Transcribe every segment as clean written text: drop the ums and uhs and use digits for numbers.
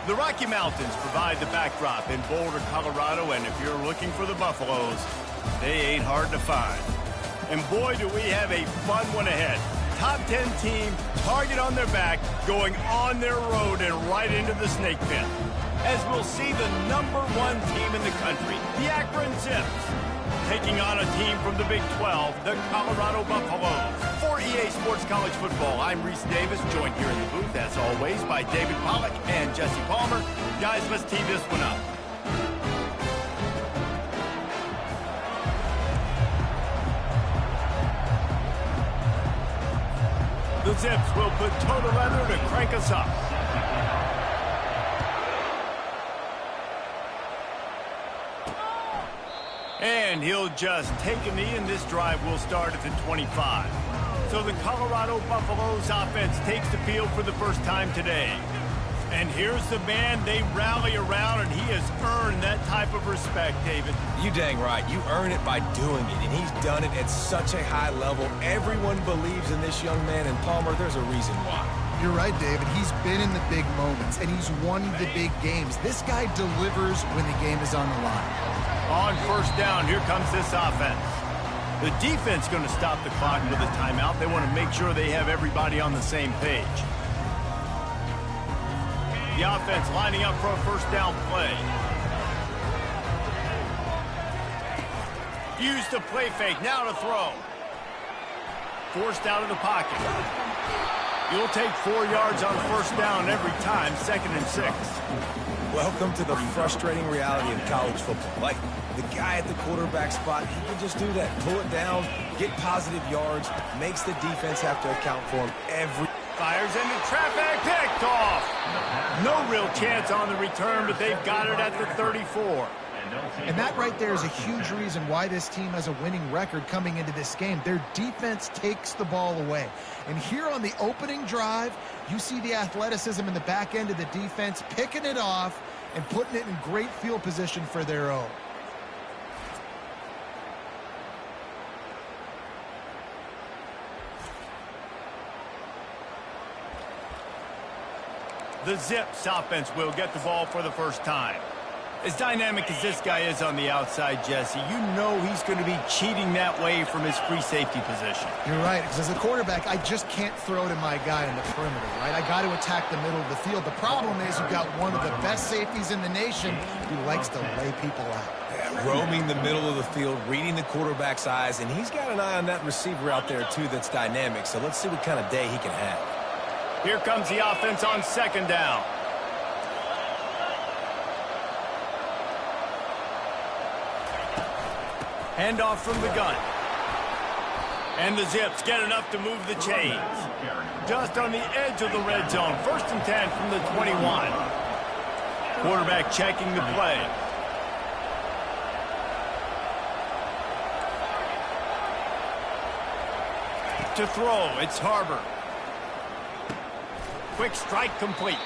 The Rocky Mountains provide the backdrop in Boulder, Colorado, and if you're looking for the Buffaloes, they ain't hard to find. And boy, do we have a fun one ahead. Top 10 team, target on their back, going on their road and right into the snake pit. As we'll see the #1 team in the country, the Akron Zips, taking on a team from the Big 12, the Colorado Buffaloes. For EA Sports College Football, I'm Reese Davis, joined here in the booth, as always, by David Pollack and Jesse Palmer. Guys, let's tee this one up. The Zips will put toe to leather to crank us up. And he'll just take a knee, and this drive will start at the 25. So the Colorado Buffaloes offense takes the field for the first time today. And here's the man they rally around, and he has earned that type of respect, David. You dang right. You earn it by doing it, and he's done it at such a high level. Everyone believes in this young man, and Palmer, there's a reason why. You're right, David. He's been in the big moments, and he's won the big games. This guy delivers when the game is on the line. On first down, here comes this offense. The defense going to stop the clock with a timeout. They want to make sure they have everybody on the same page. The offense lining up for a first down play. Use the play fake, now to throw. Forced out of the pocket. You'll take 4 yards on first down every time, 2nd and 6. Welcome to the frustrating reality of college football. Like, the guy at the quarterback spot, he can just do that. Pull it down, get positive yards, makes the defense have to account for him every... Fires into traffic, picked off. No real chance on the return, but they've got it at the 34. And that right there is a huge reason why this team has a winning record coming into this game. Their defense takes the ball away. And here on the opening drive, you see the athleticism in the back end of the defense, picking it off and putting it in great field position for their own. The Zips offense will get the ball for the first time. As dynamic as this guy is on the outside, Jesse, you know he's going to be cheating that way from his free safety position. You're right, because as a quarterback, I just can't throw to my guy in the perimeter, right? I got to attack the middle of the field. The problem is you've got one of the best safeties in the nation who likes to lay people out. Yeah, roaming the middle of the field, reading the quarterback's eyes, and he's got an eye on that receiver out there, too, that's dynamic. So let's see what kind of day he can have. Here comes the offense on 2nd down. Handoff from the gun. And the Zips get enough to move the chains. Just on the edge of the red zone. 1st and 10 from the 21. Quarterback checking the play. To throw, it's Harbor. Quick strike complete.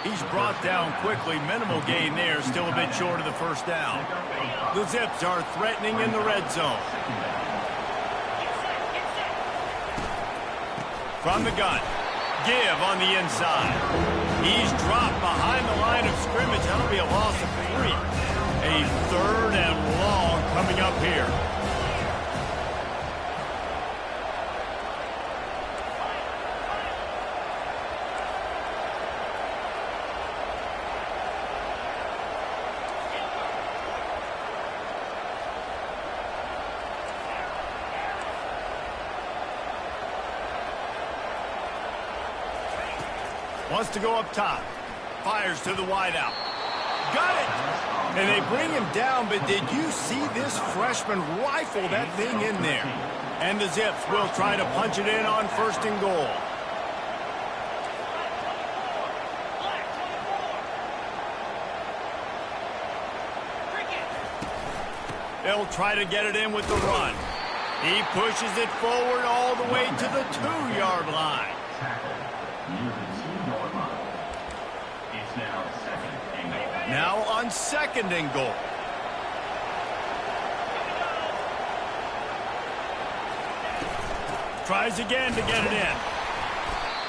He's brought down quickly. Minimal gain there. Still a bit short of the first down. The Zips are threatening in the red zone. From the gun. Give on the inside. He's dropped behind the line of scrimmage. That'll be a loss of 3. A 3rd and long coming up here. Wants to go up top. Fires to the wideout. Got it! And they bring him down, but did you see this freshman rifle that thing in there? And the Zips will try to punch it in on 1st and goal. They'll try to get it in with the run. He pushes it forward all the way to the 2-yard line. Now on 2nd and goal. Tries again to get it in.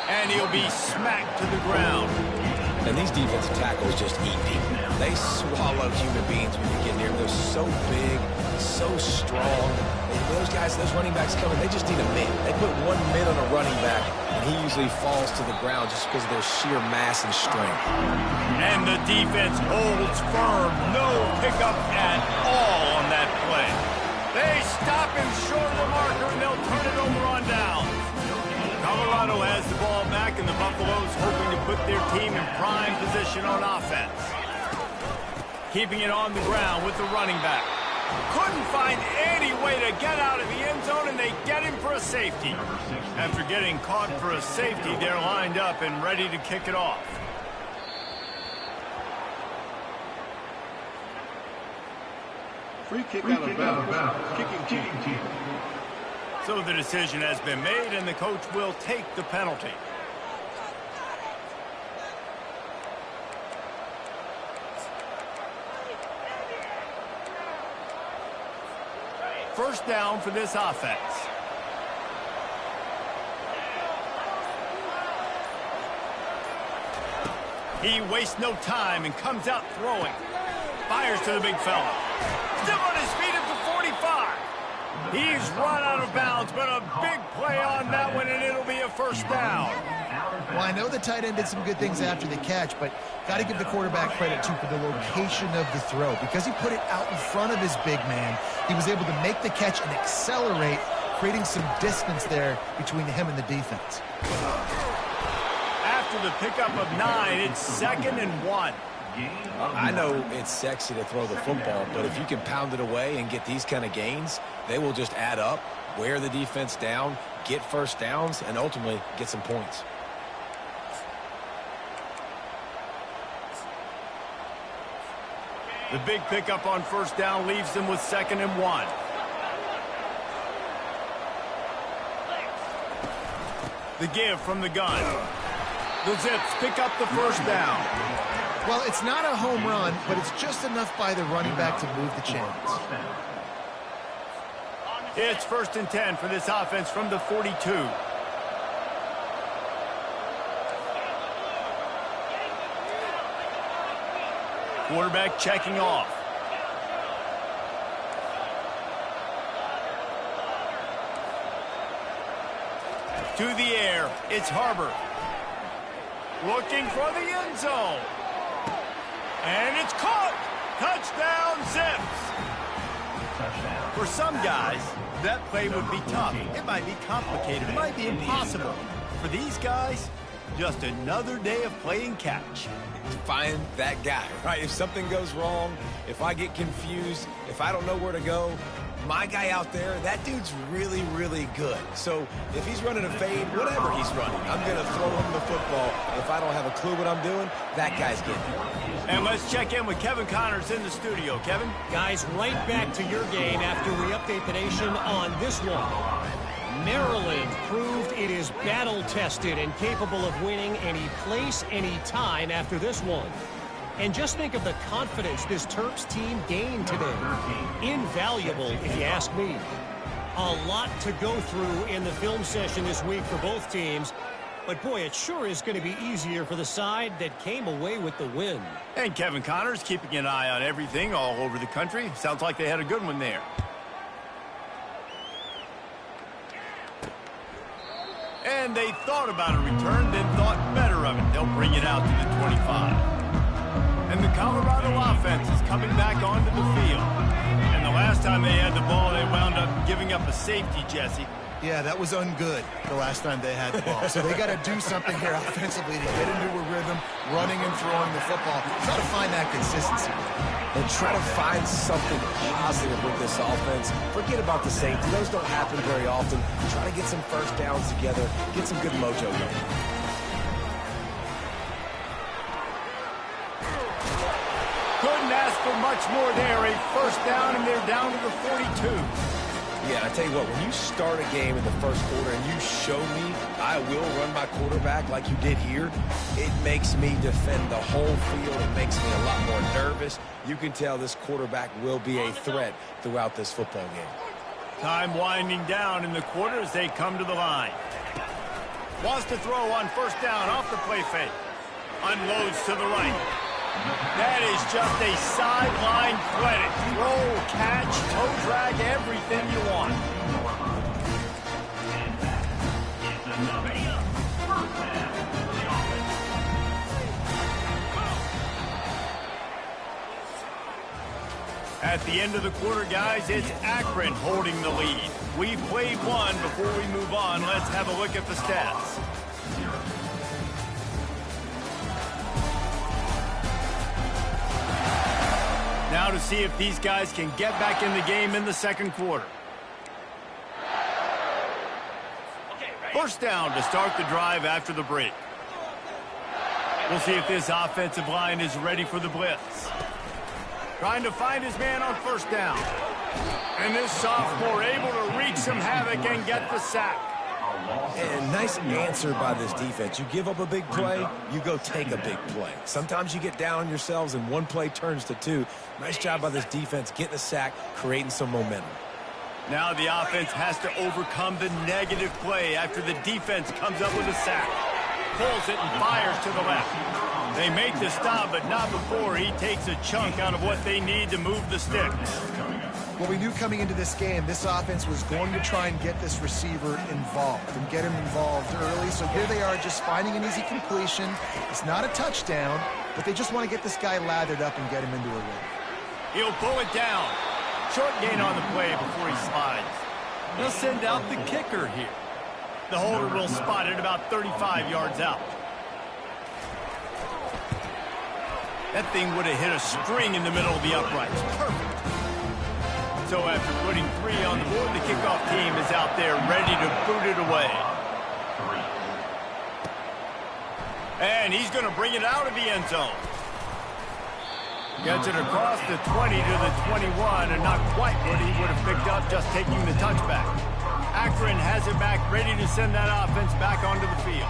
And he'll be smacked to the ground. And these defensive tackles just eat people. They swallow human beings when you get near them. They're so big, so strong. Those guys, those running backs coming, they just need a mid. They put 1 mid on a running back, and he usually falls to the ground just because of their sheer mass and strength. And the defense holds firm. No pickup at all on that play. They stop him short of the marker, and they'll turn it over on down. Colorado has the ball back, and the Buffaloes hoping to put their team in prime position on offense. Keeping it on the ground with the running back. Couldn't find any way to get out of the end zone, and they get him for a safety. After getting caught for a safety, they're lined up and ready to kick it off. Free kick out of bounds. Kicking team. So the decision has been made, and the coach will take the penalty. First down for this offense. He wastes no time and comes out throwing. Fires to the big fella. Still on his feet at the 45. He's run out of bounds, but a big play on that one, and it'll be a first down. Well, I know the tight end did some good things after the catch, but got to give the quarterback credit, too, for the location of the throw. Because he put it out in front of his big man, he was able to make the catch and accelerate, creating some distance there between him and the defense. After the pickup of 9, it's 2nd and 1. I know it's sexy to throw the football, but if you can pound it away and get these kind of gains, they will just add up, wear the defense down, get first downs, and ultimately get some points. The big pickup on first down leaves them with 2nd and 1. The give from the gun. The Zips pick up the first down. Well, it's not a home run, but it's just enough by the running back to move the chains. It's 1st and 10 for this offense from the 42. Quarterback checking off. To the air, it's Harbor. Looking for the end zone. And it's caught. Touchdown, Zips. For some guys, that play would be tough. It might be complicated. It might be impossible. For these guys, just another day of playing catch. Find that guy, right? If something goes wrong, if I get confused, if I don't know where to go, my guy out there, that dude's really, really good. So if he's running a fade, whatever he's running, I'm going to throw him the football. If I don't have a clue what I'm doing, that guy's getting it. And let's check in with Kevin Connors in the studio. Kevin? Guys, right back to your game after we update the nation on this one. Maryland proved it is battle-tested and capable of winning any place, any time after this one. And just think of the confidence this Terps team gained today. Invaluable, if you ask me. A lot to go through in the film session this week for both teams. But, boy, it sure is going to be easier for the side that came away with the win. And Kevin Connors keeping an eye on everything all over the country. Sounds like they had a good one there. And they thought about a return, then thought better of it. They'll bring it out to the 25. And the Colorado offense is coming back onto the field. And the last time they had the ball, they wound up giving up a safety, Jesse. Yeah, that was ungood the last time they had the ball. So they got to do something here offensively to get into a rhythm, running and throwing the football. Try to find that consistency. And try to find something positive with this offense. Forget about the safety. Those don't happen very often. Try to get some first downs together. Get some good mojo going. Couldn't ask for much more there. A first down, and they're down to the 42. Yeah, I tell you what, when you start a game in the first quarter and you show me I will run my quarterback like you did here, it makes me defend the whole field. It makes me a lot more nervous. You can tell this quarterback will be a threat throughout this football game. Time winding down in the quarter as they come to the line. Wants to throw on first down off the play fake. Unloads to the right. That is just a sideline credit. Roll, catch, toe drag, everything you want. At the end of the quarter, guys, it's Akron holding the lead. We've played one. Before we move on, let's have a look at the stats. Now to see if these guys can get back in the game in the second quarter. First down to start the drive after the break. We'll see if this offensive line is ready for the blitz. Trying to find his man on first down. And this sophomore able to wreak some havoc and get the sack. And nice answer by this defense. You give up a big play, you go take a big play. Sometimes you get down on yourselves and one play turns to two. Nice job by this defense getting a sack, creating some momentum. Now the offense has to overcome the negative play after the defense comes up with a sack. Pulls it and fires to the left. They make the stop, but not before he takes a chunk out of what they need to move the sticks. Well, we knew coming into this game, this offense was going to try and get this receiver involved and get him involved early. So here they are just finding an easy completion. It's not a touchdown, but they just want to get this guy lathered up and get him into a rhythm. He'll pull it down. Short gain on the play before he slides. They'll send out the kicker here. The holder will spot it about 35 yards out. That thing would have hit a string in the middle of the uprights. Perfect. So after putting 3 on the board, the kickoff team is out there ready to boot it away. And he's going to bring it out of the end zone. Gets it across the 20 to the 21, and not quite what he would have picked up just taking the touchback. Akron has it back, ready to send that offense back onto the field.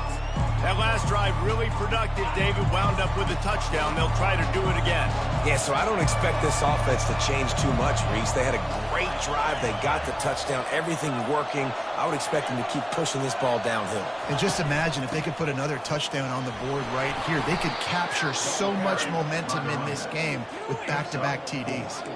That last drive really productive. David wound up with a touchdown. They'll try to do it again. Yeah, so I don't expect this offense to change too much, Reese. They had a great drive. They got the touchdown. Everything working. I would expect them to keep pushing this ball downhill. And just imagine if they could put another touchdown on the board right here. They could capture so much momentum in this game with back-to-back TDs.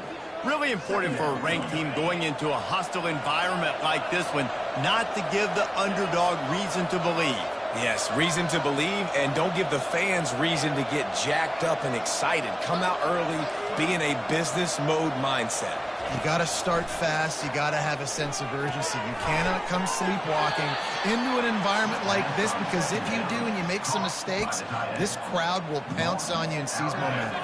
Really important for a ranked team going into a hostile environment like this one, not to give the underdog reason to believe. Yes, reason to believe, and don't give the fans reason to get jacked up and excited. Come out early, be in a business mode mindset. You got to start fast. You got to have a sense of urgency. You cannot come sleepwalking into an environment like this, because if you do and you make some mistakes, this crowd will pounce on you and seize momentum.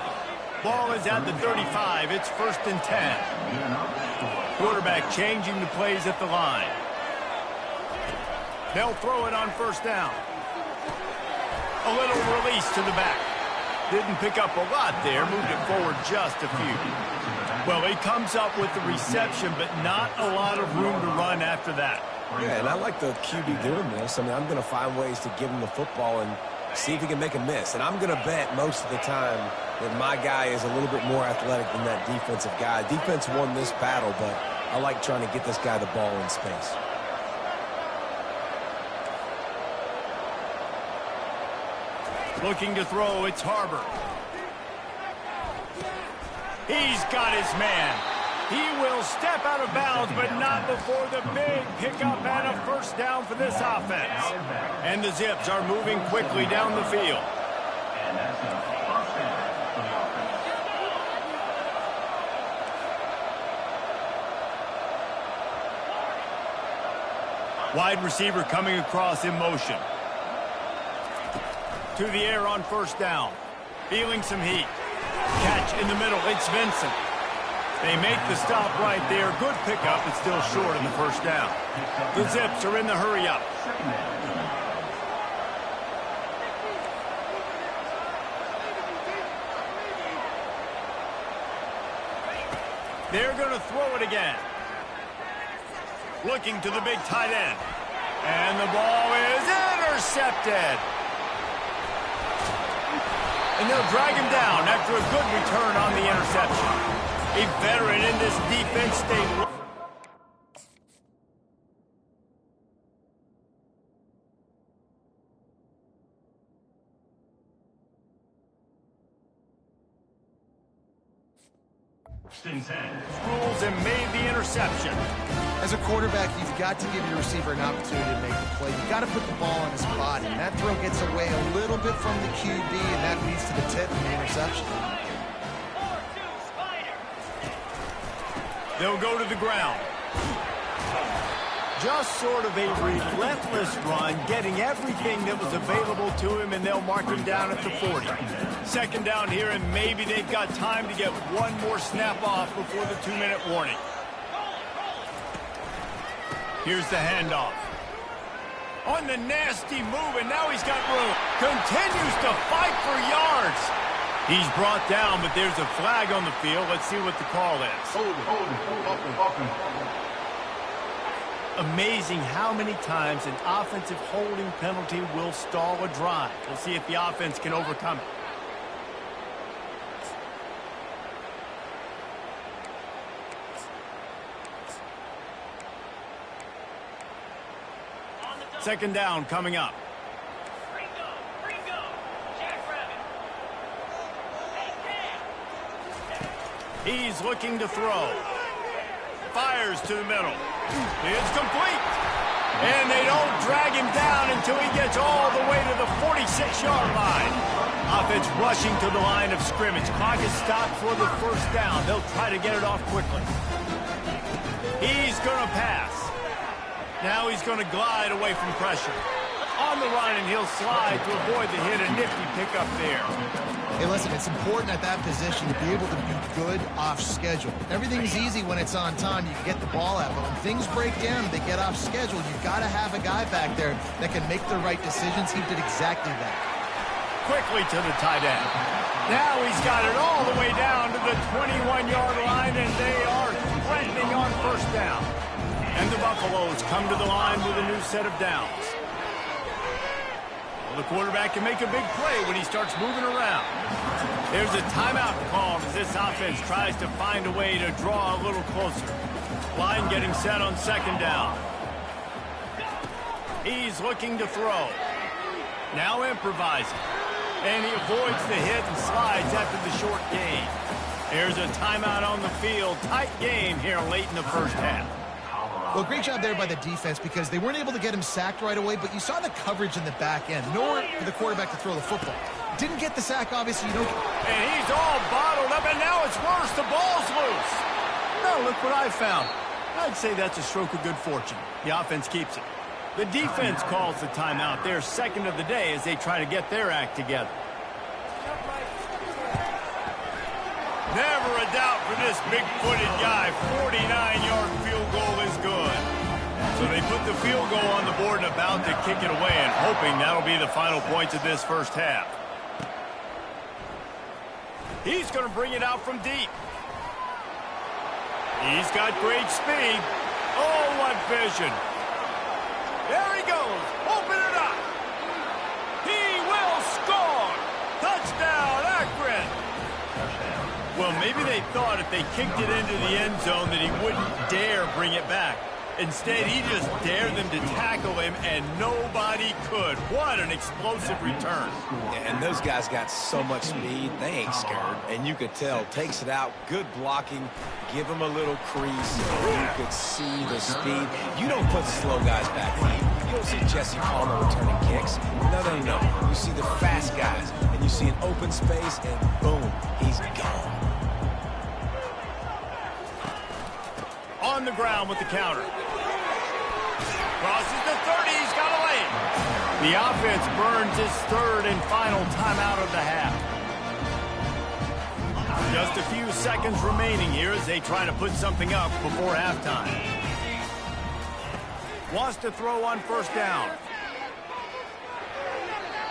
Ball is at the 35. It's 1st and 10. Quarterback changing the plays at the line. They'll throw it on first down. A little release to the back. Didn't pick up a lot there. Moved it forward just a few. Well, he comes up with the reception, but not a lot of room to run after that. Yeah, and I like the QB doing this. I mean, I'm going to find ways to give him the football and see if he can make a miss. And I'm going to bet most of the time that my guy is a little bit more athletic than that defensive guy. Defense won this battle, but I like trying to get this guy the ball in space. Looking to throw, it's Harbor. He's got his man. He will step out of bounds, but not before the big pickup and a first down for this offense. And the Zips are moving quickly down the field. Wide receiver coming across in motion. To the air on first down. Feeling some heat. Catch in the middle. It's Vincent. They make the stop right there. Good pickup, but still short in the first down. The Zips are in the hurry-up. They're going to throw it again. Looking to the big tight end. And the ball is intercepted. And they'll drag him down after a good return on the interception. A veteran in this defense stayed. Rules and made the interception. As a quarterback, you've got to give your receiver an opportunity to make the play. You've got to put the ball on his body. And that throw gets away a little bit from the QB, and that leads to the tip and the interception. They'll go to the ground. Just sort of a relentless run, getting everything that was available to him, and they'll mark him down at the 40. Second down here, and maybe they've got time to get one more snap off before the 2-minute warning. Here's the handoff. On the nasty move, and now he's got room. Continues to fight for yards. He's brought down, but there's a flag on the field. Let's see what the call is. Amazing how many times an offensive holding penalty will stall a drive. We'll see if the offense can overcome it. Second down coming up. He's looking to throw. Fires to the middle. It's complete. And they don't drag him down until he gets all the way to the 46-yard line. Offense rushing to the line of scrimmage. Clock is stopped for the first down. They'll try to get it off quickly. He's going to pass. Now he's going to glide away from pressure. On the run, and he'll slide to avoid the hit. A nifty pickup there. Hey, listen, it's important at that position to be able to be good off schedule. Everything's easy when it's on time. You can get the ball out. But when things break down and they get off schedule, you've got to have a guy back there that can make the right decisions. He did exactly that. Quickly to the tight end. Now he's got it all the way down to the 21-yard line, and they are threatening on first down. And the Buffaloes come to the line with a new set of downs. Well, the quarterback can make a big play when he starts moving around. There's a timeout called as this offense tries to find a way to draw a little closer. Line getting set on second down. He's looking to throw. Now improvising. And he avoids the hit and slides after the short gain. There's a timeout on the field. Tight game here late in the first half. Well, great job there by the defense because they weren't able to get him sacked right away, but you saw the coverage in the back end. Nowhere for the quarterback to throw the football. Didn't get the sack, obviously. You don't. And he's all bottled up, and now it's worse. The ball's loose. Now look what I found. I'd say that's a stroke of good fortune. The offense keeps it. The defense calls the timeout. Their second of the day as they try to get their act together. Never a doubt for this big-footed guy. 49-yard field goal is good. So they put the field goal on the board and about to kick it away and hoping that'll be the final points of this first half. He's going to bring it out from deep. He's got great speed. Oh, what vision. There he goes. Open it up. He will score. Touchdown, Akron. Well, maybe they thought if they kicked it into the end zone that he wouldn't dare bring it back. Instead, he just dared them to tackle him, and nobody could. What an explosive return. Yeah, and those guys got so much speed, they ain't scared. And you could tell, takes it out, good blocking, give him a little crease. You could see the speed. You don't put slow guys back. You don't see Jesse Palmer returning kicks. No. You see the fast guys, and you see an open space, and boom, he's gone. On the ground with the counter. Crosses the 30, he's got a lane. The offense burns his third and final timeout of the half. Just a few seconds remaining here as they try to put something up before halftime. Wants to throw on first down.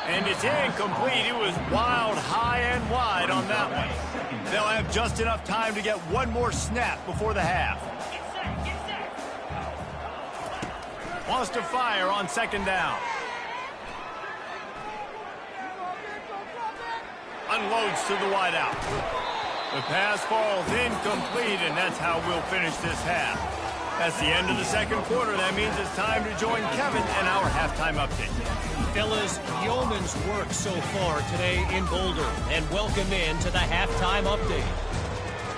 And it's incomplete. It was wild, high and wide on that one. They'll have just enough time to get one more snap before the half. Wants to fire on second down. Unloads to the wideout. The pass falls incomplete, and that's how we'll finish this half. That's the end of the second quarter. That means it's time to join Kevin and our halftime update. Fellas, yeoman's work so far today in Boulder, and welcome in to the halftime update.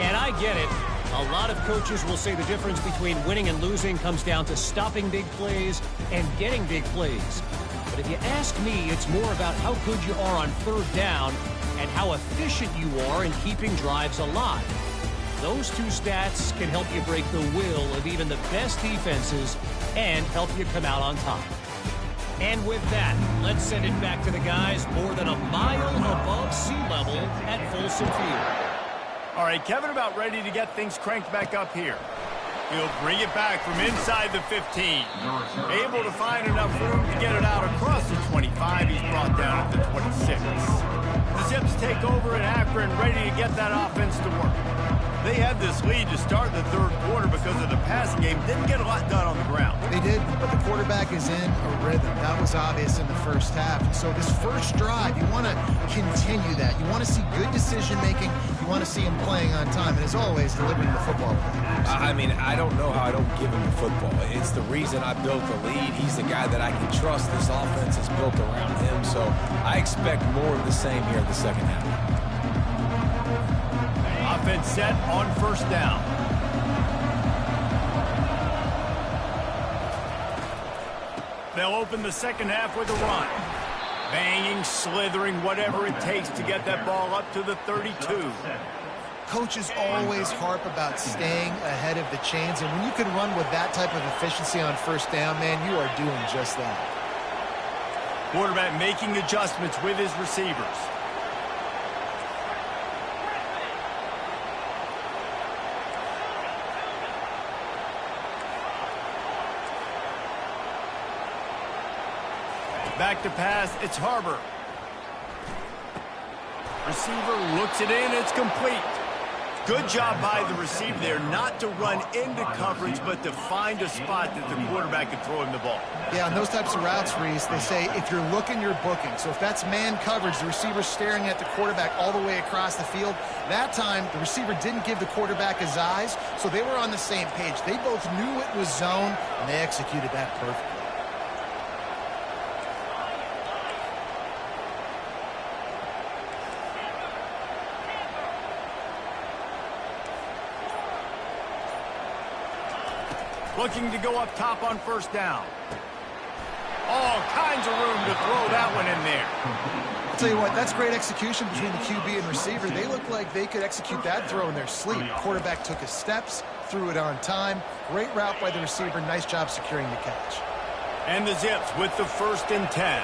And I get it. A lot of coaches will say the difference between winning and losing comes down to stopping big plays and getting big plays. But if you ask me, it's more about how good you are on third down and how efficient you are in keeping drives alive. Those two stats can help you break the will of even the best defenses and help you come out on top. And with that, let's send it back to the guys more than a mile above sea level at Folsom Field. All right, Kevin about ready to get things cranked back up here. He'll bring it back from inside the 15. Able to find enough room to get it out across the 25. He's brought down at the 26. The Zips take over in Akron, ready to get that offense to work. They had this lead to start the third quarter because of the passing game. Didn't get a lot done on the ground. They did, but the quarterback is in a rhythm. That was obvious in the first half. So this first drive, you want to continue that. You want to see good decision-making. You want to see him playing on time. And as always, delivering the football. I mean, I don't know how I don't give him the football. It's the reason I built the lead. He's the guy that I can trust. This offense is built around him. So I expect more of the same here in the second half. Offense set on first down. They'll open the second half with a run. Banging, slithering, whatever it takes to get that ball up to the 32. Coaches always harp about staying ahead of the chains, and when you can run with that type of efficiency on first down, man, you are doing just that. Quarterback making adjustments with his receivers. Back to pass, it's Harbor. Receiver looks it in, it's complete. Good job by the receiver there not to run into coverage, but to find a spot that the quarterback can throw him the ball. Yeah, on those types of routes, Reese, they say if you're looking, you're booking. So if that's man coverage, the receiver's staring at the quarterback all the way across the field. That time, the receiver didn't give the quarterback his eyes, so they were on the same page. They both knew it was zone, and they executed that perfectly. Looking to go up top on first down. All kinds of room to throw that one in there. I'll tell you what, that's great execution between the QB and receiver. They look like they could execute that throw in their sleep. Quarterback took his steps, threw it on time. Great route by the receiver. Nice job securing the catch. And the Zips with the 1st and 10.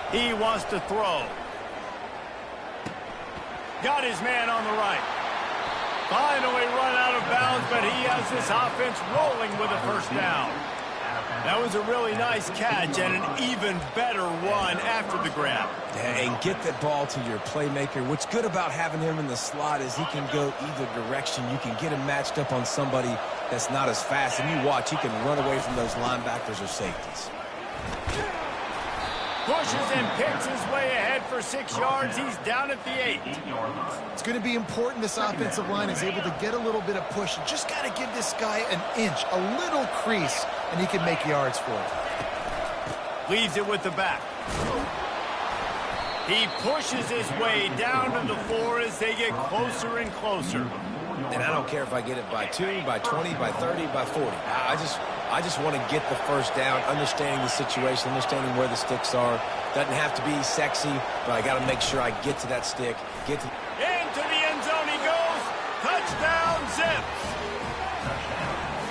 He wants to throw. Got his man on the right. Finally run out of bounds, but he has this offense rolling with a first down. That was a really nice catch and an even better run after the grab. Yeah, and get that ball to your playmaker. What's good about having him in the slot is he can go either direction. You can get him matched up on somebody that's not as fast, and you watch, he can run away from those linebackers or safeties. Pushes and picks his way ahead for 6 yards. He's down at the 8. It's going to be important this offensive line is able to get a little bit of push. You just got to give this guy an inch, a little crease, and he can make yards for it. Leaves it with the back. He pushes his way down to the floor as they get closer and closer. And I don't care if I get it by 2, by 20, by 30, by 40. I just want to get the first down, understanding the situation, understanding where the sticks are. Doesn't have to be sexy, but I got to make sure I get to that stick. Into the end zone he goes. Touchdown, Zips.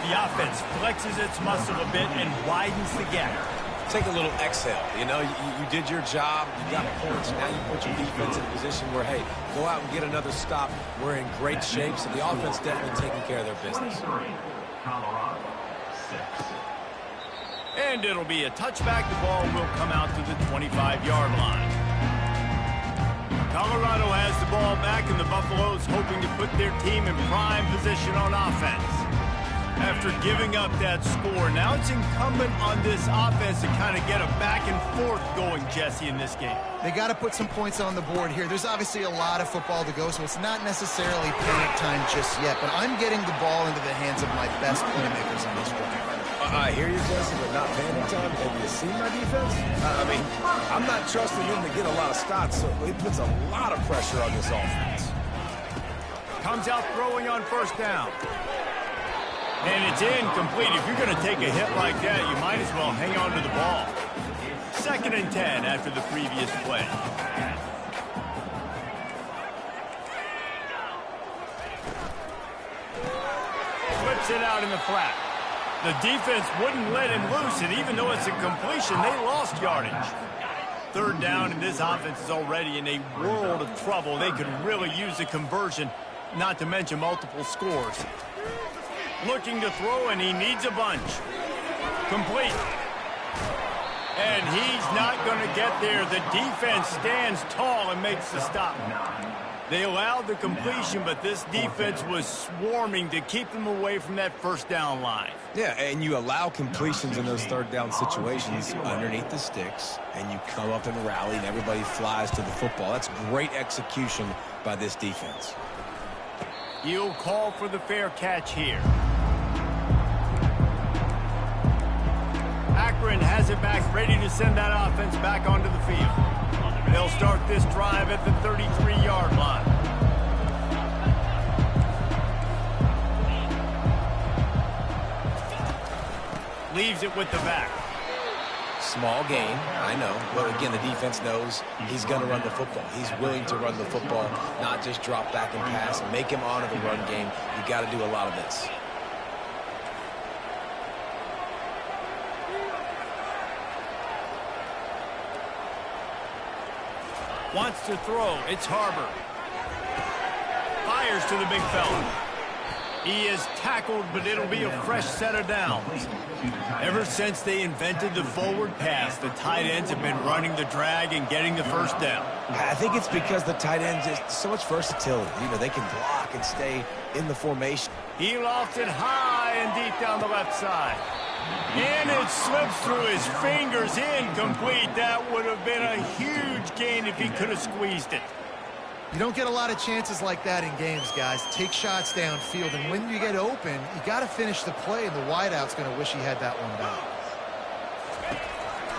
The offense flexes its muscle a bit and widens the gap. Take a little exhale. You know, you did your job. You got points. Now you put your defense in a position where, hey, go out and get another stop. We're in great shape, so the offense definitely taking care of their business. And it'll be a touchback. The ball will come out to the 25-yard line. Colorado has the ball back, and the Buffaloes hoping to put their team in prime position on offense. After giving up that score, now it's incumbent on this offense to kind of get a back and forth going, Jesse, in this game. They got to put some points on the board here. There's obviously a lot of football to go, so it's not necessarily panic time just yet, but I'm getting the ball into the hands of my best playmakers on this drive. I hear you, Jesse, but not panic time. Have you seen my defense? I mean, I'm not trusting them to get a lot of stops, so it puts a lot of pressure on this offense. Comes out throwing on first down. And it's incomplete. If you're going to take a hit like that, you might as well hang on to the ball. 2nd and 10 after the previous play. Flips it out in the flat. The defense wouldn't let him loose, and even though it's a completion, they lost yardage. 3rd down, and this offense is already in a world of trouble. They could really use a conversion, not to mention multiple scores. Looking to throw, and he needs a bunch. Complete. And he's not going to get there. The defense stands tall and makes the stop. They allowed the completion, but this defense was swarming to keep them away from that first down line. Yeah, and you allow completions in those 3rd down situations underneath the sticks, and you come up and rally, and everybody flies to the football. That's great execution by this defense. He'll call for the fair catch here. Akron has it back, ready to send that offense back onto the field. They'll start this drive at the 33-yard line. Leaves it with the back. Small gain, I know. But again, the defense knows he's going to run the football. He's willing to run the football, not just drop back and pass. Make him honor the run game. You got to do a lot of this. Wants to throw. It's Harbor. Fires to the big fella. He is tackled, but it'll be a fresh set of downs. Ever since they invented the forward pass, the tight ends have been running the drag and getting the first down. I think it's because the tight ends just so much versatility. You know, they can block and stay in the formation. He lofts it high and deep down the left side. And it slips through his fingers, incomplete. That would have been a huge gain if he could have squeezed it. You don't get a lot of chances like that in games, guys. Take shots downfield, and when you get open, you got to finish the play, and the wideout's going to wish he had that one back.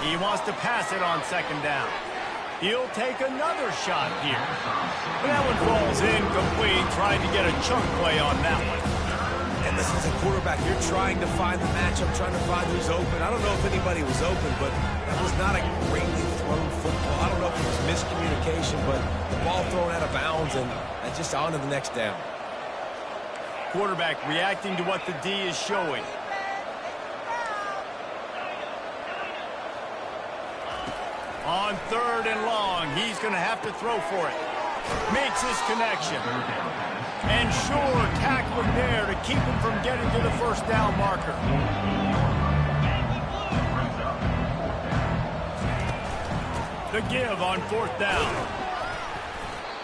He wants to pass it on 2nd down. He'll take another shot here. But that one falls incomplete, trying to get a chunk play on that one. And this is a quarterback. You're trying to find the matchup, trying to find who's open. I don't know if anybody was open, but that was not a greatly thrown football. I don't know if it was miscommunication, but the ball thrown out of bounds and just on to the next down. Quarterback reacting to what the D is showing. On 3rd and long, he's going to have to throw for it. Makes his connection. And sure, tackling there to keep him from getting to the first down marker. The give on 4th down.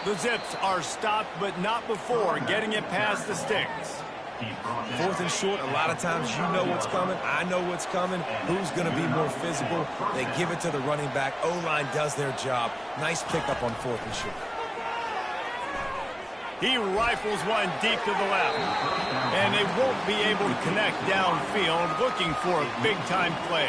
The Zips are stopped, but not before getting it past the sticks. 4th and short, a lot of times you know what's coming. I know what's coming. Who's going to be more physical? They give it to the running back. O-line does their job. Nice pickup on 4th and short. He rifles one deep to the left. And they won't be able to connect downfield, looking for a big-time play.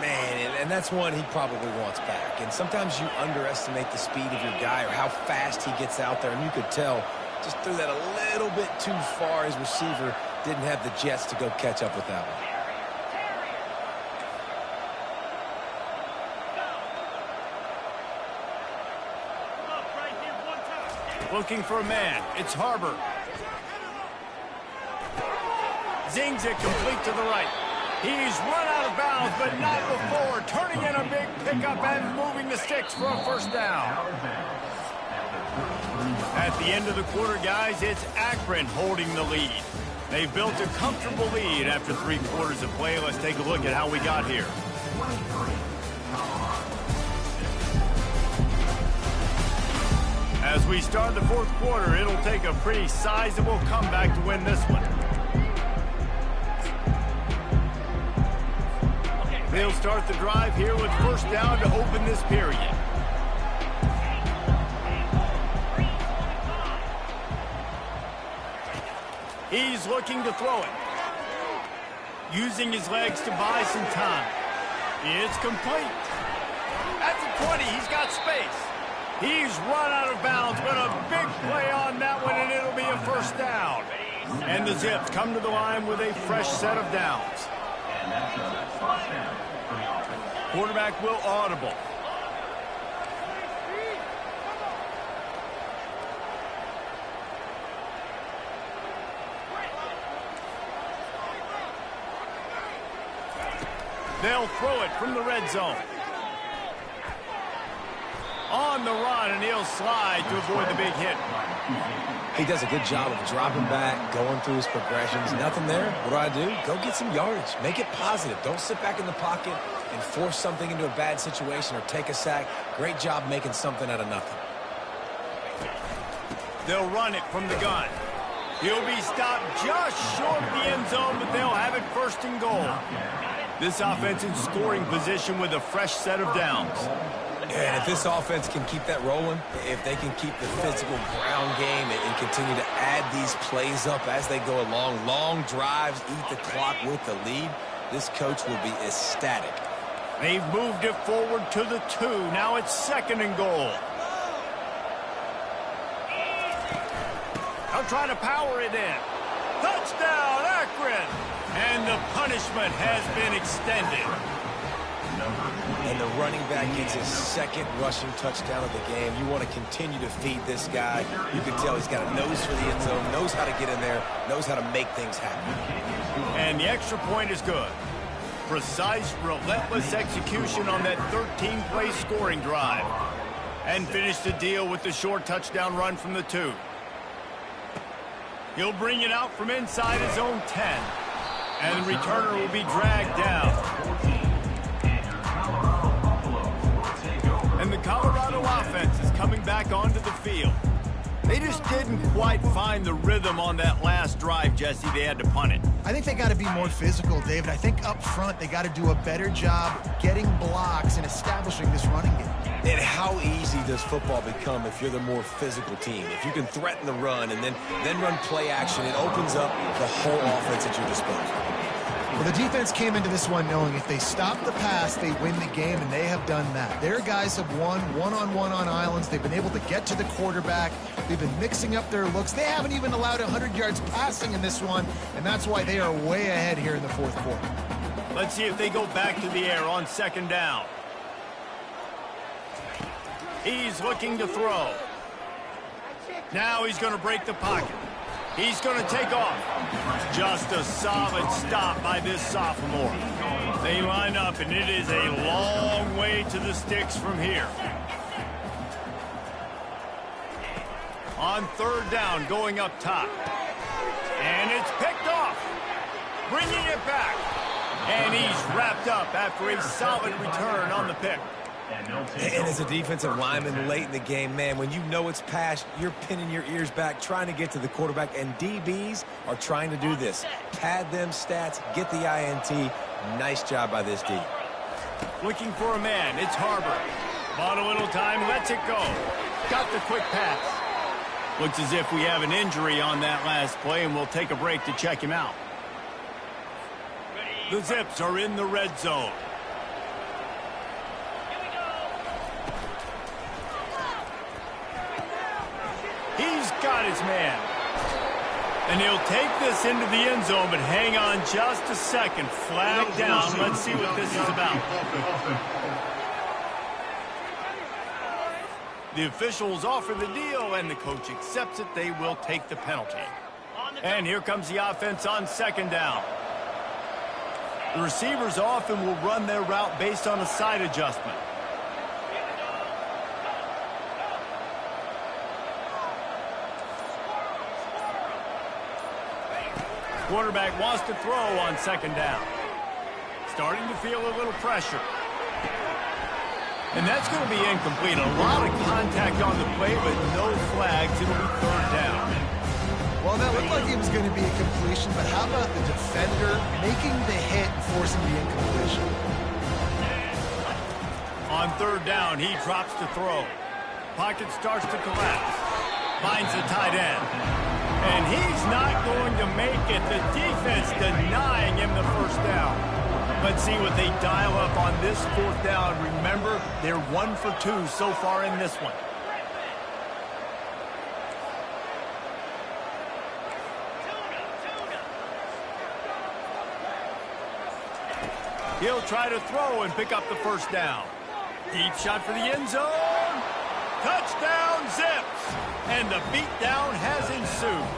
Man, and that's one he probably wants back. And sometimes you underestimate the speed of your guy or how fast he gets out there. And you could tell, just threw that a little bit too far. His receiver didn't have the jets to go catch up with that one. Looking for a man. It's Harbor. Zings it complete to the right. He's run out of bounds, but not before. Turning in a big pickup and moving the sticks for a first down. At the end of the quarter, guys, it's Akron holding the lead. They've built a comfortable lead after 3 quarters of play. Let's take a look at how we got here. As we start the 4th quarter, it'll take a pretty sizable comeback to win this one. They'll start the drive here with first down to open this period. He's looking to throw it. using his legs to buy some time. It's complete. At the 20, he's got space. He's run out of bounds, but a big play on that one, and it'll be a first down. And the Zips come to the line with a fresh set of downs. Quarterback will audible. They'll throw it from the red zone. On the run, and he'll slide to avoid the big hit. He does a good job of dropping back, going through his progressions. Nothing there. What do? Go get some yardage. Make it positive. Don't sit back in the pocket and force something into a bad situation or take a sack. Great job making something out of nothing. They'll run it from the gun. He'll be stopped just short of the end zone, but they'll have it first and goal. This offense in scoring position with a fresh set of downs. And if this offense can keep that rolling, if they can keep the physical ground game and continue to add these plays up as they go along, long drives, eat the clock with the lead, this coach will be ecstatic. They've moved it forward to the 2. Now it's second and goal. They'll try to power it in. Touchdown, Akron! And the punishment has been extended. And the running back gets his second rushing touchdown of the game. You want to continue to feed this guy. You can tell he's got a nose for the end zone, knows how to get in there, knows how to make things happen. And the extra point is good. Precise, relentless execution on that 13-play scoring drive. And finish the deal with the short touchdown run from the 2. He'll bring it out from inside his own 10. And the returner will be dragged down. And the Colorado offense is coming back onto the field. They just didn't quite find the rhythm on that last drive, Jesse. They had to punt it. I think they got to be more physical, David. I think up front they got to do a better job getting blocks and establishing this running game. And how easy does football become if you're the more physical team? If you can threaten the run and then run play action, it opens up the whole offense at your disposal. Well, the defense came into this one knowing if they stop the pass, they win the game, and they have done that. Their guys have won one-on-one on islands. They've been able to get to the quarterback. They've been mixing up their looks. They haven't even allowed 100 yards passing in this one, and that's why they are way ahead here in the fourth quarter. Let's see if they go back to the air on second down. He's looking to throw. Now he's going to break the pocket. He's going to take off. Just a solid stop by this sophomore. They line up, and it is a long way to the sticks from here. On third down, going up top. And it's picked off. Bringing it back. And he's wrapped up after a solid return on the pick. And as a defensive lineman late in the game, man, when you know it's passed, you're pinning your ears back, trying to get to the quarterback, and DBs are trying to do this. Pad them stats, get the INT. Nice job by this D. Looking for a man, it's Harbor. Bought a little time, lets it go. Got the quick pass. Looks as if we have an injury on that last play, and we'll take a break to check him out. The Zips are in the red zone. He's got his man. And he'll take this into the end zone, but hang on just a second. Flag down. Let's see what this is about. The officials offer the deal, and the coach accepts it. They will take the penalty. And here comes the offense on second down. The receivers often will run their route based on a side adjustment. Quarterback wants to throw on second down. Starting to feel a little pressure. And that's going to be incomplete. A lot of contact on the play, but no flags. It'll be third down. Well, that looked like it was going to be a completion, but how about the defender making the hit and forcing the incompletion? On third down, he drops to throw. Pocket starts to collapse. Finds the tight end. And he's not going to make it. The defense denying him the first down. Let's see what they dial up on this fourth down. Remember, they're 1 for 2 so far in this one. He'll try to throw and pick up the first down. Deep shot for the end zone. Touchdown, Zips. And the beatdown has ensued.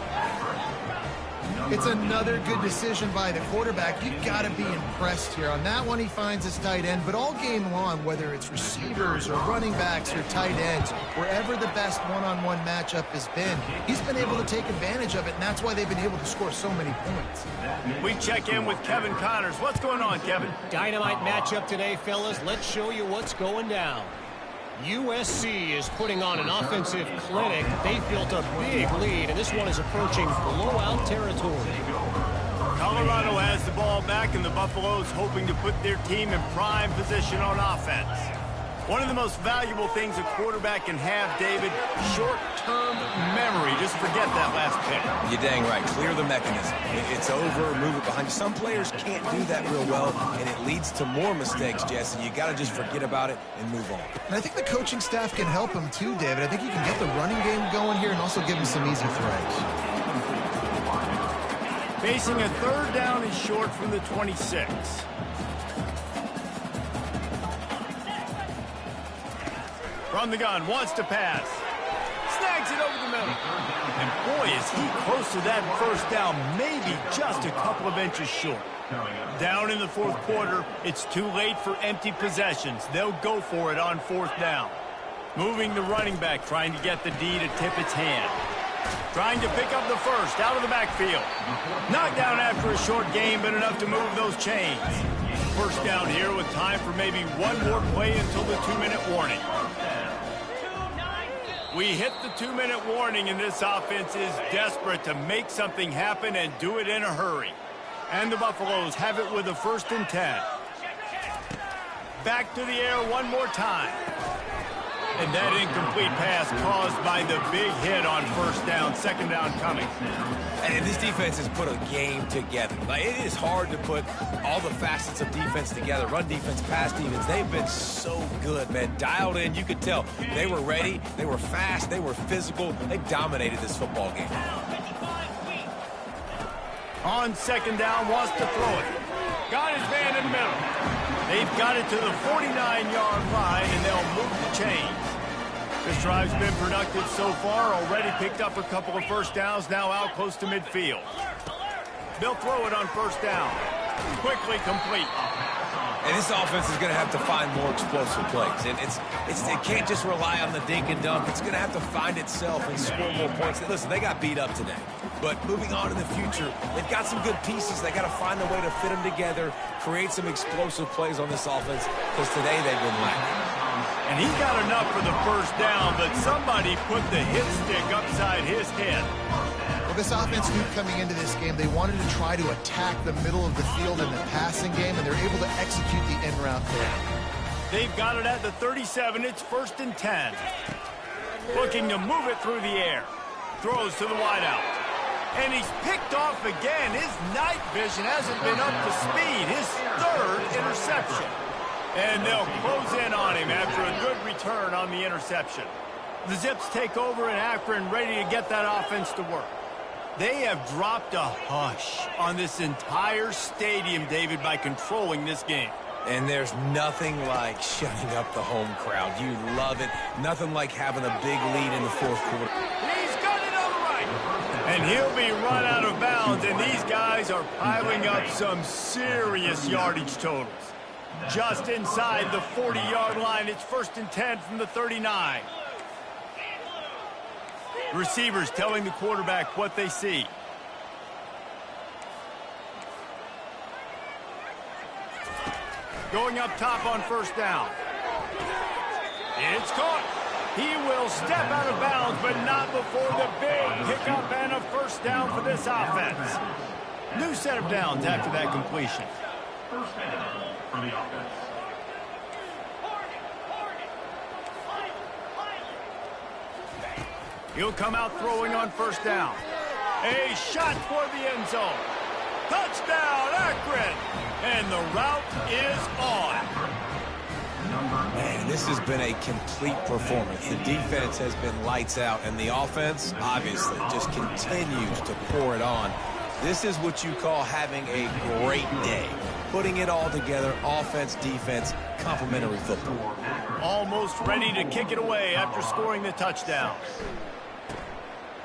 It's another good decision by the quarterback. You've got to be impressed here. On that one, he finds his tight end. But all game long, whether it's receivers or running backs or tight ends, wherever the best one-on-one matchup has been, he's been able to take advantage of it, and that's why they've been able to score so many points. We check in with Kevin Connors. What's going on, Kevin? Dynamite matchup today, fellas. Let's show you what's going down. USC is putting on an offensive clinic. They've built a big lead, and this one is approaching blowout territory. Colorado has the ball back, and the Buffaloes hoping to put their team in prime position on offense. One of the most valuable things a quarterback can have, David, short-term memory. Just forget that last pick. You're dang right. Clear the mechanism. It's over, move it behind you. Some players can't do that real well, and it leads to more mistakes, Jesse. You got to just forget about it and move on. And I think the coaching staff can help him too, David. I think you can get the running game going here and also give him some easy throws. Facing a third down and short from the 26. From the gun, wants to pass. Snags it over the middle. And boy, is he close to that first down, maybe just a couple of inches short. Down in the fourth quarter, it's too late for empty possessions. They'll go for it on fourth down. Moving the running back, trying to get the D to tip its hand. Trying to pick up the first out of the backfield. Knocked down after a short gain, but enough to move those chains. First down here with time for maybe one more play until the 2-minute warning. We hit the 2-minute warning, and this offense is desperate to make something happen and do it in a hurry. And the Buffaloes have it with a 1st and 10. Back to the air one more time. And that incomplete pass caused by the big hit on first down, second down coming. And this defense has put a game together. Like, it is hard to put all the facets of defense together. Run defense, pass defense. They've been so good, man. Dialed in. You could tell they were ready. They were fast. They were physical. They dominated this football game. On second down, wants to throw it. Got his man in the middle. They've got it to the 49-yard line, and they'll move the chains. This drive's been productive so far. Already picked up a couple of first downs, now out close to midfield. They'll throw it on first down. Quickly complete. And this offense is going to have to find more explosive plays. And it can't just rely on the dink and dunk. It's going to have to find itself and score more points. Listen, they got beat up today. But moving on in the future, they've got some good pieces. They got to find a way to fit them together, create some explosive plays on this offense, because today they've been lacking. And he got enough for the first down, but somebody put the hit stick upside his head. Well, this offense knew coming into this game they wanted to try to attack the middle of the field in the passing game, and they're able to execute the end route there. They've got it at the 37. It's 1st and 10. Looking to move it through the air. Throws to the wideout. And he's picked off again. His night vision hasn't been up to speed. His 3rd interception. And they'll close in on him after a good return on the interception. The Zips take over in Akron, ready to get that offense to work. They have dropped a hush on this entire stadium, David, by controlling this game. And there's nothing like shutting up the home crowd. You love it. Nothing like having a big lead in the fourth quarter. He's got it on the right. And he'll be run out of bounds, and these guys are piling up some serious yardage totals. Just inside the 40-yard line, it's 1st and 10 from the 39. Receivers telling the quarterback what they see. Going up top on first down. It's caught. He will step out of bounds, but not before the big pickup and a first down for this offense. New set of downs after that completion. First down for the offense. He'll come out throwing on first down. A shot for the end zone. Touchdown, Akron! And the route is on. Man, this has been a complete performance. The defense has been lights out, and the offense, obviously, just continues to pour it on. This is what you call having a great day. Putting it all together, offense, defense, complementary football. Almost ready to kick it away after scoring the touchdown.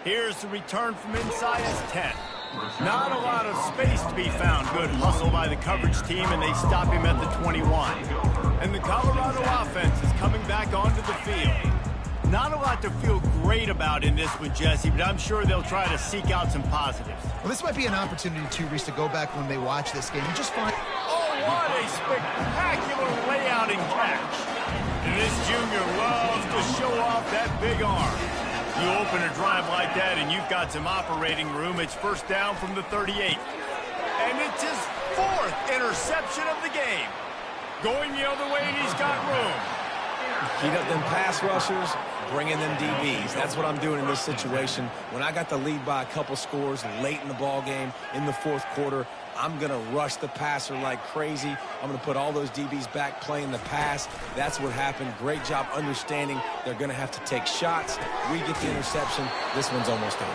Here's the return from inside his 10. Not a lot of space to be found. Good hustle by the coverage team, and they stop him at the 21. And the Colorado offense is coming back onto the field. Not a lot to feel great about in this one, Jesse, but I'm sure they'll try to seek out some positives. Well, this might be an opportunity, too, Reese, to go back when they watch this game and just find... Oh, what a spectacular layout and catch. And this junior loves to show off that big arm. You open a drive like that and you've got some operating room. It's first down from the 38. And it's his 4th interception of the game. Going the other way, and he's got room. Heat up them pass rushers, bring in them DBs. That's what I'm doing in this situation. When I got the lead by a couple scores late in the ball game in the 4th quarter, I'm going to rush the passer like crazy. I'm going to put all those DBs back playing the pass. That's what happened. Great job understanding they're going to have to take shots. We get the interception. This one's almost over.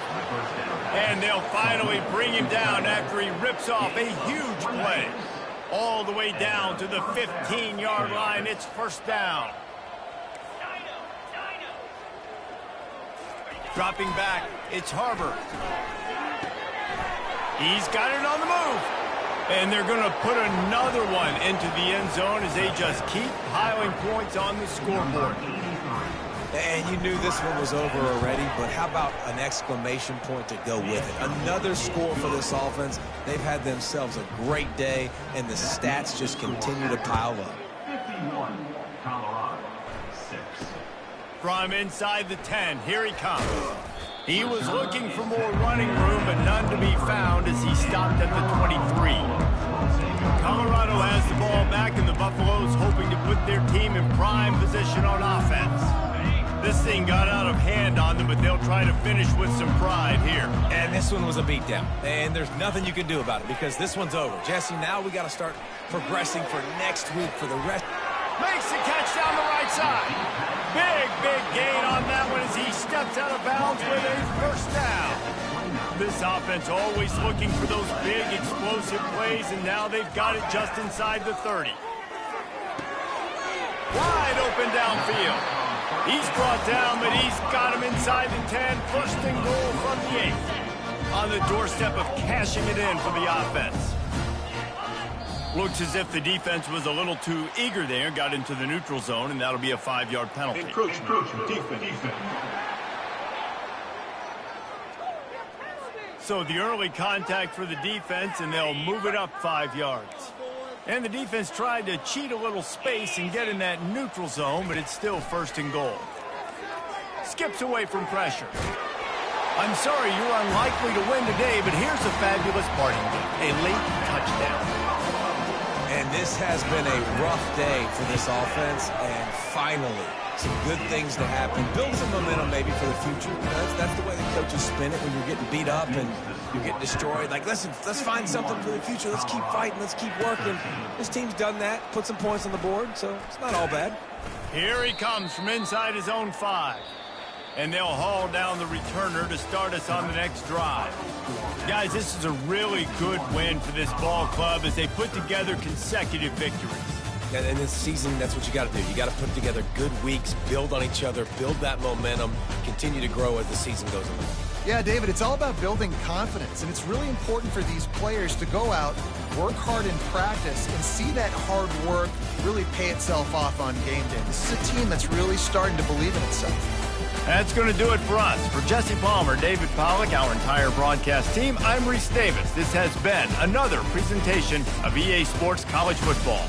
And they'll finally bring him down after he rips off a huge play. All the way down to the 15-yard line. It's first down. Dropping back, it's Harbor. He's got it on the move. And they're going to put another one into the end zone as they just keep piling points on the scoreboard. And you knew this one was over already, but how about an exclamation point to go with it? Another score for this offense. They've had themselves a great day, and the stats just continue to pile up. 51, Colorado, 6. From inside the 10, here he comes. He was looking for more running room, but none to be found as he stopped at the 23. Colorado has the ball back, and the Buffaloes hoping to put their team in prime position on offense. This thing got out of hand on them, but they'll try to finish with some pride here. And this one was a beatdown, and there's nothing you can do about it because this one's over. Jesse, now we got to start progressing for next week for the rest. Makes the catch down the right side. Big gain on that one as he steps out of bounds with a first down. This offense always looking for those big explosive plays, and now they've got it just inside the 30. Wide open downfield. He's brought down, but he's got him inside the 10. First and goal from the 8. On the doorstep of cashing it in for the offense. Looks as if the defense was a little too eager there, got into the neutral zone, and that'll be a 5-yard penalty. Encroachment, defense. So the early contact for the defense, and they'll move it up 5 yards. And the defense tried to cheat a little space and get in that neutral zone, but it's still first and goal. Skips away from pressure. I'm sorry you're unlikely to win today, but here's a fabulous parting gift, a late touchdown. And this has been a rough day for this offense, and finally, some good things to happen. Build some momentum maybe for the future. That's the way the coaches spin it when you're getting beat up and you're getting destroyed. Like, listen, let's find something for the future. Let's keep fighting. Let's keep working. This team's done that, put some points on the board, so it's not all bad. Here he comes from inside his own 5. And they'll haul down the returner to start us on the next drive. Guys, this is a really good win for this ball club as they put together consecutive victories. And in this season, that's what you got to do. You got to put together good weeks, build on each other, build that momentum, continue to grow as the season goes on. Yeah, David, it's all about building confidence, and it's really important for these players to go out, work hard in practice, and see that hard work really pay itself off on game day. This is a team that's really starting to believe in itself. That's going to do it for us. For Jesse Palmer, David Pollack, our entire broadcast team, I'm Reese Davis. This has been another presentation of EA Sports College Football.